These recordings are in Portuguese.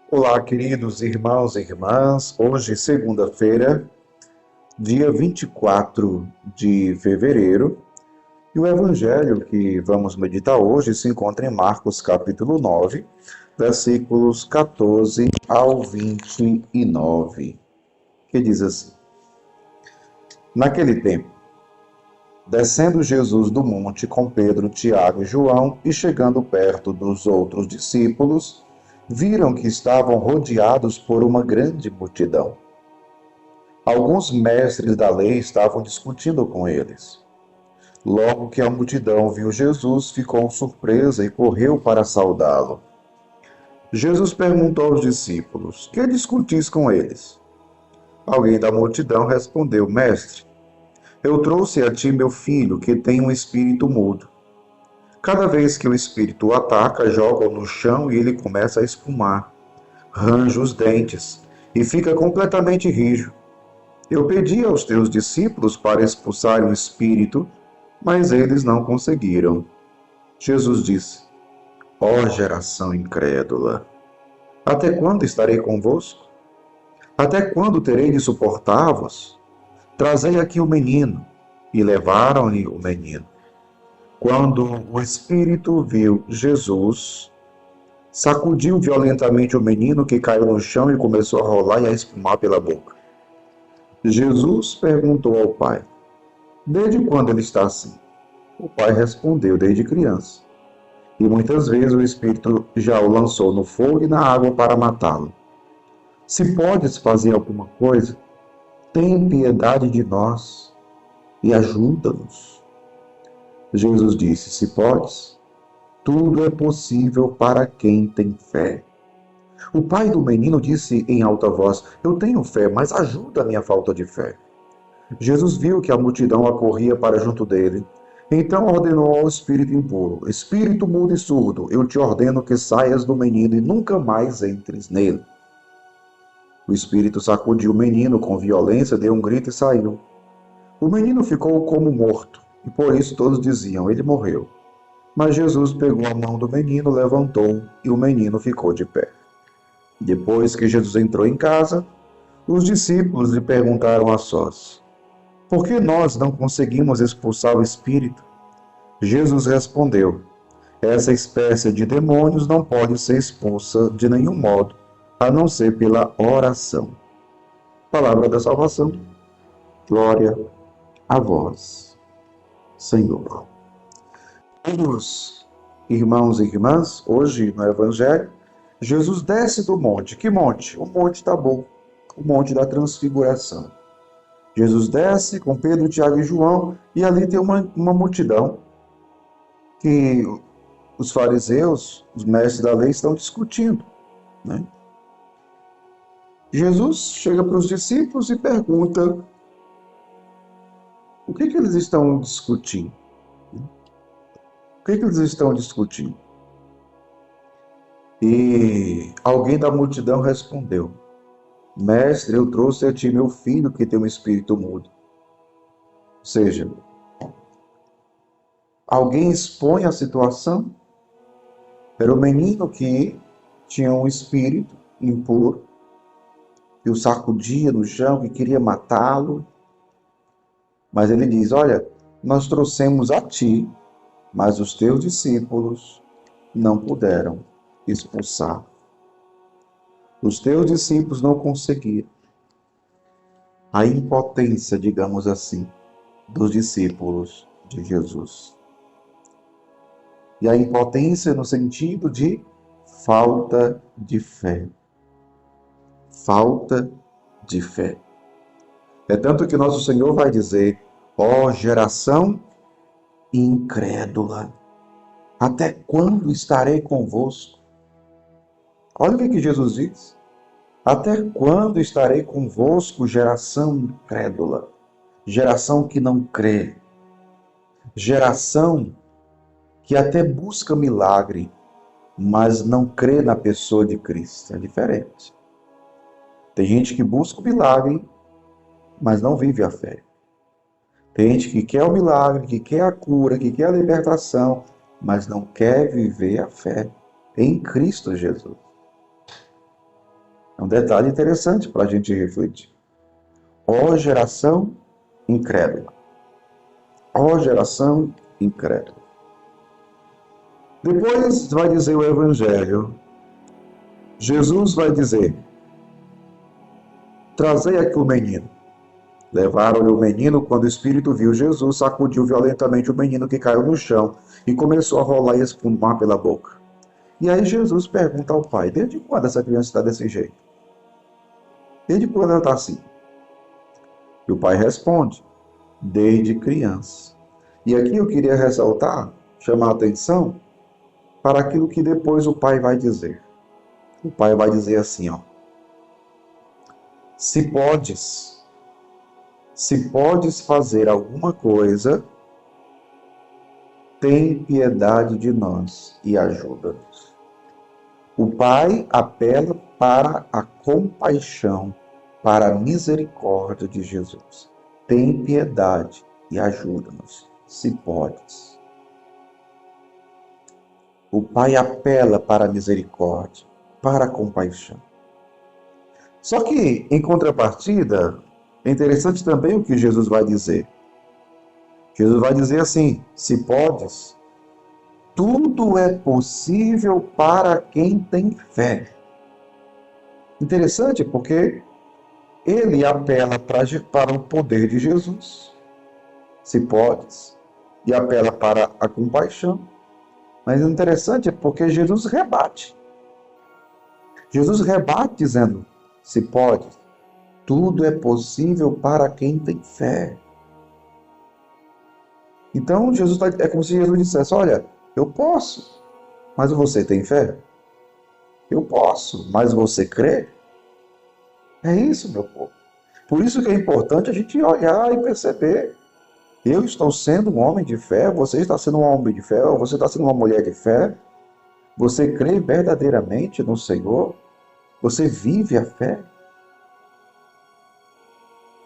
Olá, queridos irmãos e irmãs. Hoje, segunda-feira, dia 24 de fevereiro, e o evangelho que vamos meditar hoje se encontra em Marcos, capítulo 9, versículos 14 ao 29, que diz assim: Naquele tempo, descendo Jesus do monte com Pedro, Tiago e João, e chegando perto dos outros discípulos, viram que estavam rodeados por uma grande multidão. Alguns mestres da lei estavam discutindo com eles. Logo que a multidão viu Jesus, ficou surpresa e correu para saudá-lo. Jesus perguntou aos discípulos: Que discutis com eles? Alguém da multidão respondeu: Mestre, eu trouxe a ti meu filho, que tem um espírito mudo. Cada vez que o espírito o ataca, joga-o no chão e ele começa a espumar, range os dentes e fica completamente rijo. Eu pedi aos teus discípulos para expulsarem o espírito, mas eles não conseguiram. Jesus disse: Ó geração incrédula, até quando estarei convosco? Até quando terei de suportar-vos? Trazei aqui o menino. E levaram-lhe o menino. Quando o espírito viu Jesus, sacudiu violentamente o menino, que caiu no chão e começou a rolar e a espumar pela boca. Jesus perguntou ao pai: Desde quando ele está assim? O pai respondeu: Desde criança. E muitas vezes o Espírito já o lançou no fogo e na água para matá-lo. Se podes fazer alguma coisa, tem piedade de nós e ajuda-nos. Jesus disse: Se podes, tudo é possível para quem tem fé. O pai do menino disse em alta voz: Eu tenho fé, mas ajuda a minha falta de fé. Jesus viu que a multidão acorria para junto dele. Então ordenou ao espírito impuro: Espírito mudo e surdo, eu te ordeno que saias do menino e nunca mais entres nele. O espírito sacudiu o menino com violência, deu um grito e saiu. O menino ficou como morto, e por isso todos diziam: Ele morreu. Mas Jesus pegou a mão do menino, levantou, e o menino ficou de pé. Depois que Jesus entrou em casa, os discípulos lhe perguntaram a sós: Por que nós não conseguimos expulsar o espírito? Jesus respondeu: Essa espécie de demônios não pode ser expulsa de nenhum modo, a não ser pela oração. Palavra da salvação. Glória a vós, Senhor. Queridos irmãos e irmãs, hoje no Evangelho, Jesus desce do monte. Que monte? O Monte Tabor, o Monte da Transfiguração. Jesus desce com Pedro, Tiago e João, e ali tem uma multidão que os fariseus, os mestres da lei, estão discutindo, né? Jesus chega para os discípulos e pergunta o que eles estão discutindo. O que eles estão discutindo? E alguém da multidão respondeu: Mestre, eu trouxe a ti meu filho, que tem um espírito mudo. Ou seja, alguém expõe a situação. Era o menino que tinha um espírito impuro, que o sacudia no chão, que queria matá-lo. Mas ele diz: Olha, nós trouxemos a ti, mas os teus discípulos não puderam expulsar. Os teus discípulos não conseguiram. A impotência, digamos assim, dos discípulos de Jesus. E a impotência no sentido de falta de fé. Falta de fé. É tanto que nosso Senhor vai dizer: Ó geração incrédula, até quando estarei convosco? Olha o que Jesus diz. Até quando estarei convosco, geração incrédula? Geração que não crê. Geração que até busca milagre, mas não crê na pessoa de Cristo. É diferente. Tem gente que busca o milagre, mas não vive a fé. Tem gente que quer o milagre, que quer a cura, que quer a libertação, mas não quer viver a fé em Cristo Jesus. É um detalhe interessante para a gente refletir. Ó geração incrédula. Ó geração incrédula. Depois vai dizer o Evangelho. Jesus vai dizer: trazei aqui o menino. Levaram-lhe o menino. Quando o Espírito viu Jesus, sacudiu violentamente o menino, que caiu no chão e começou a rolar e espumar pela boca. E aí Jesus pergunta ao pai: desde quando essa criança está desse jeito? Desde quando ela está assim? E o pai responde: desde criança. E aqui eu queria ressaltar, chamar a atenção para aquilo que depois o pai vai dizer. O pai vai dizer assim, ó: se podes fazer alguma coisa, tem piedade de nós e ajuda-nos. O pai apela para a compaixão, para a misericórdia de Jesus. Tem piedade e ajuda-nos, se podes. O pai apela para a misericórdia, para a compaixão. Só que, em contrapartida, é interessante também o que Jesus vai dizer. Jesus vai dizer assim: se podes, tudo é possível para quem tem fé. Interessante porque ele apela para o poder de Jesus, se podes, e apela para a compaixão. Mas o interessante é porque Jesus rebate. Jesus rebate dizendo: se pode, tudo é possível para quem tem fé. Então, é como se Jesus dissesse: olha, eu posso, mas você tem fé? Eu posso, mas você crê? É isso, meu povo. Por isso que é importante a gente olhar e perceber: eu estou sendo um homem de fé, você está sendo um homem de fé, ou você está sendo uma mulher de fé? Você crê verdadeiramente no Senhor? Você vive a fé?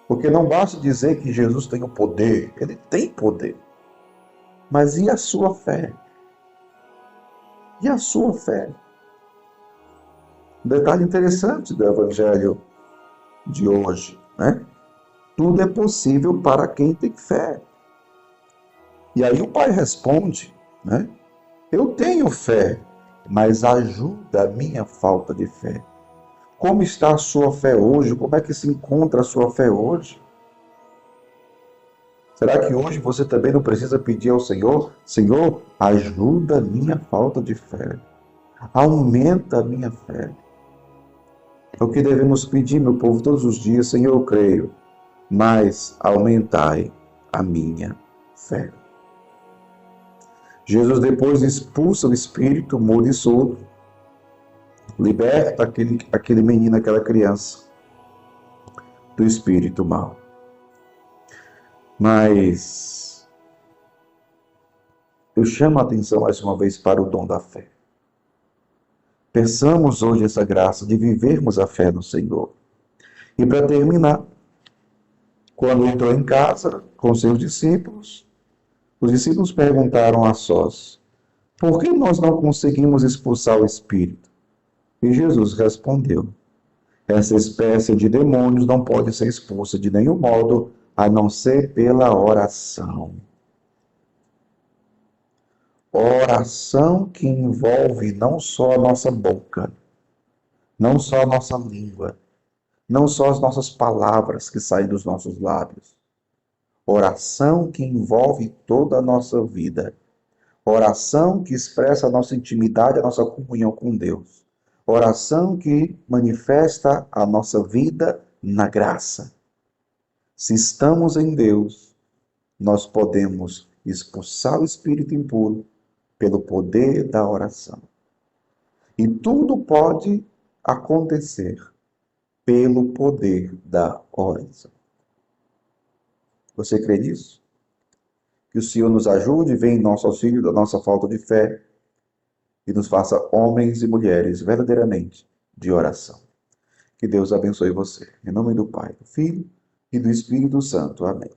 Porque não basta dizer que Jesus tem o poder, ele tem poder. Mas e a sua fé? E a sua fé? Um detalhe interessante do Evangelho de hoje, né? Tudo é possível para quem tem fé. E aí o pai responde, né? Eu tenho fé, mas ajuda a minha falta de fé. Como está a sua fé hoje? Como é que se encontra a sua fé hoje? Será que hoje você também não precisa pedir ao Senhor: Senhor, ajuda a minha falta de fé. Aumenta a minha fé. É o que devemos pedir, meu povo, todos os dias: Senhor, eu creio, mas aumentai a minha fé. Jesus depois expulsa o espírito mudo e surdo, liberta aquele menino, aquela criança, do espírito mau. Mas eu chamo a atenção mais uma vez para o dom da fé. Peçamos hoje essa graça de vivermos a fé no Senhor. E para terminar, quando entrou em casa com seus discípulos, os discípulos perguntaram a sós: por que nós não conseguimos expulsar o espírito? E Jesus respondeu: essa espécie de demônios não pode ser expulsa de nenhum modo, a não ser pela oração. Oração que envolve não só a nossa boca, não só a nossa língua, não só as nossas palavras que saem dos nossos lábios. Oração que envolve toda a nossa vida. Oração que expressa a nossa intimidade, a nossa comunhão com Deus. Oração que manifesta a nossa vida na graça. Se estamos em Deus, nós podemos expulsar o espírito impuro pelo poder da oração. E tudo pode acontecer pelo poder da oração. Você crê nisso? Que o Senhor nos ajude, venha em nosso auxílio da nossa falta de fé e nos faça homens e mulheres verdadeiramente de oração. Que Deus abençoe você. Em nome do Pai, do Filho e do Espírito Santo. Amém.